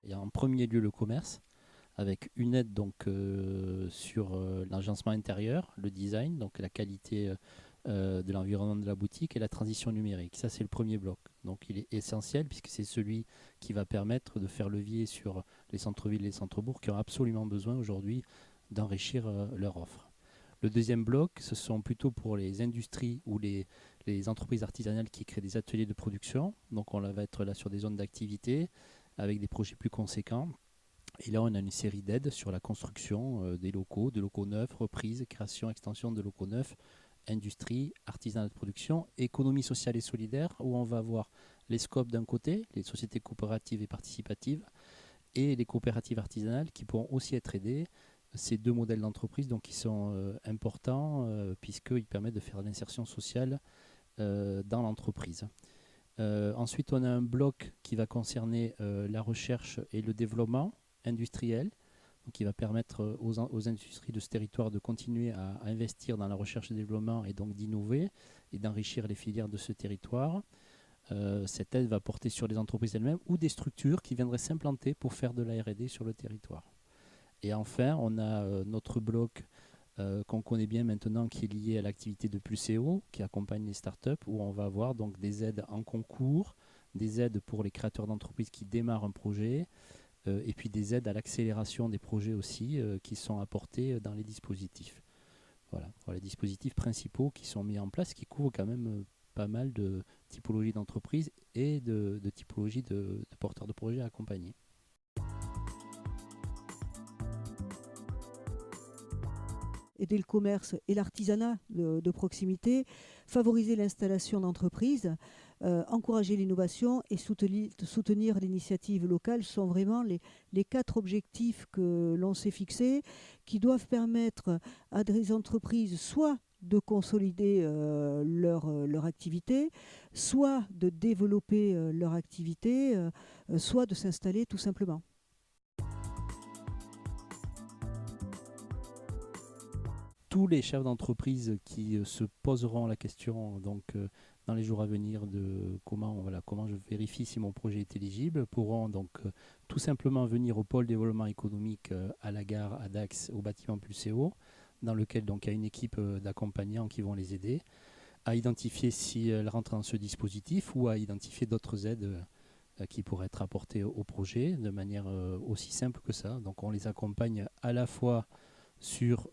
Et en premier lieu le commerce, avec une aide donc sur l'agencement intérieur, le design, donc la qualité de l'environnement de la boutique et la transition numérique. Ça, c'est le premier bloc. Donc il est essentiel puisque c'est celui qui va permettre de faire levier sur les centres-villes et les centres-bourgs qui ont absolument besoin aujourd'hui d'enrichir leur offre. Le deuxième bloc, ce sont plutôt pour les industries ou les entreprises artisanales qui créent des ateliers de production. Donc on va être là sur des zones d'activité avec des projets plus conséquents. Et là, on a une série d'aides sur la construction des locaux, de locaux neufs, reprise, création, extension de locaux neufs, industrie, artisanat de production, économie sociale et solidaire, où on va avoir les scopes d'un côté, les sociétés coopératives et participatives, et les coopératives artisanales qui pourront aussi être aidées. Ces deux modèles d'entreprise donc, qui sont importants puisqu'ils permettent de faire l'insertion sociale dans l'entreprise. Ensuite, on a un bloc qui va concerner la recherche et le développement industriel, donc qui va permettre aux industries de ce territoire de continuer à investir dans la recherche et le développement et donc d'innover et d'enrichir les filières de ce territoire. Cette aide va porter sur les entreprises elles-mêmes ou des structures qui viendraient s'implanter pour faire de la R&D sur le territoire. Et enfin, on a notre bloc qu'on connaît bien maintenant qui est lié à l'activité de Pulseo, qui accompagne les startups, où on va avoir donc des aides en concours, des aides pour les créateurs d'entreprises qui démarrent un projet, et puis des aides à l'accélération des projets aussi qui sont apportés dans les dispositifs. Voilà, les dispositifs principaux qui sont mis en place, qui couvrent quand même pas mal de typologies d'entreprises et de typologies de porteurs de projets accompagnés. Aider le commerce et l'artisanat de proximité, favoriser l'installation d'entreprises, encourager l'innovation et soutenir l'initiative locale sont vraiment les 4 objectifs que l'on s'est fixés, qui doivent permettre à des entreprises soit de consolider leur activité, soit de développer leur activité, soit de s'installer tout simplement. Tous les chefs d'entreprise qui se poseront la question donc, dans les jours à venir de comment je vérifie si mon projet est éligible pourront donc tout simplement venir au pôle développement économique à la gare à Dax au bâtiment Pulseo, dans lequel donc, il y a une équipe d'accompagnants qui vont les aider à identifier si elles rentrent dans ce dispositif ou à identifier d'autres aides qui pourraient être apportées au projet de manière aussi simple que ça. Donc on les accompagne à la fois sur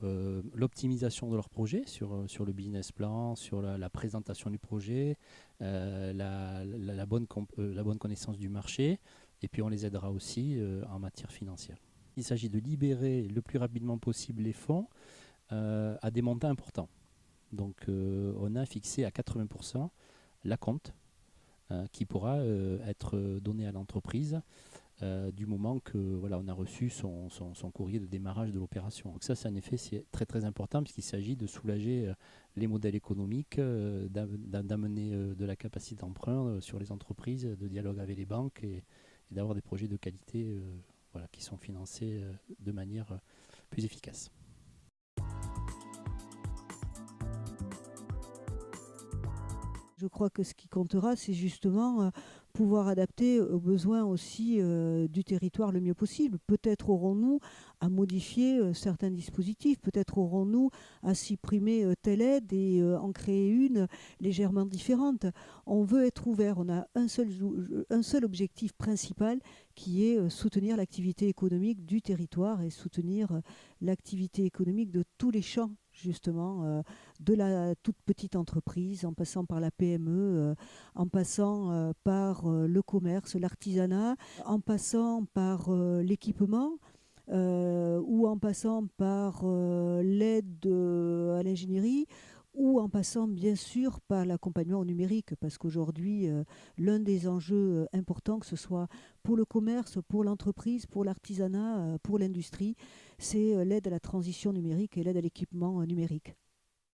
l'optimisation de leur projet, sur le business plan, sur la présentation du projet, la bonne connaissance du marché, et puis on les aidera aussi en matière financière. Il s'agit de libérer le plus rapidement possible les fonds à des montants importants. Donc on a fixé à 80% l'acompte qui pourra être donné à l'entreprise du moment que on a reçu son courrier de démarrage de l'opération. Donc ça, c'est en effet c'est très très important puisqu'il s'agit de soulager les modèles économiques, d'amener de la capacité d'emprunt sur les entreprises, de dialogue avec les banques et d'avoir des projets de qualité qui sont financés de manière plus efficace. Je crois que ce qui comptera, c'est justement pouvoir adapter aux besoins aussi du territoire le mieux possible. Peut-être aurons-nous à modifier certains dispositifs, peut-être aurons-nous à supprimer telle aide et en créer une légèrement différente. On veut être ouvert, on a un seul objectif principal qui est soutenir l'activité économique du territoire et soutenir l'activité économique de tous les champs justement, de la toute petite entreprise, en passant par la PME, en passant par le commerce, l'artisanat, en passant par l'équipement, ou en passant par l'aide à l'ingénierie, ou en passant bien sûr par l'accompagnement au numérique, parce qu'aujourd'hui, l'un des enjeux importants, que ce soit pour le commerce, pour l'entreprise, pour l'artisanat, pour l'industrie, c'est l'aide à la transition numérique et l'aide à l'équipement numérique.